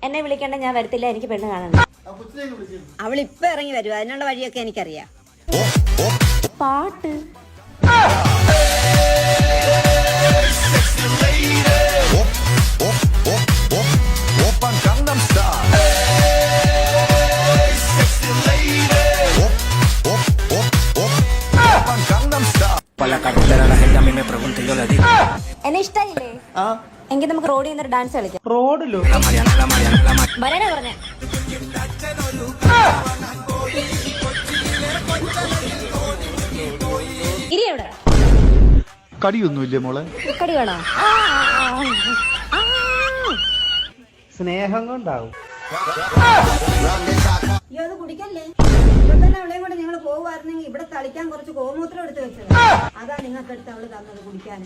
എന്നെ വിളിക്കണ്ട, ഞാൻ വരത്തില്ല, എനിക്ക് പെണ്ണ് കാണണം. അവളിപ്പൊ ഇറങ്ങി വരും, അതിനുള്ള വഴിയൊക്കെ എനിക്കറിയാം. പാട്ട് എന്നെ ഇഷ്ടായില്ലേ? എങ്കിൽ നമുക്ക് റോഡിൽ നിന്നൊരു ഡാൻസ് കളിക്കാം. റോഡിലോ? വരാനാ പറഞ്ഞേ. ഇരി എവിടെ? കടിയൊന്നുമില്ലേ മോളെ? കടി വേണോ? സ്നേഹം കൊണ്ടാവും. അയ്യോ, അത് കുടിക്കല്ലേ. ഇപ്പൊ തന്നെ അവളെയും കൊണ്ട് നിങ്ങൾ പോകുമായിരുന്നെങ്കിൽ ഇവിടെ തളിക്കാൻ കുറച്ച് ഗോമൂത്രം എടുത്ത് വെച്ചത്. അതാ നിങ്ങൾക്ക് എടുത്ത് അവള് തന്നത് കുടിക്കാൻ.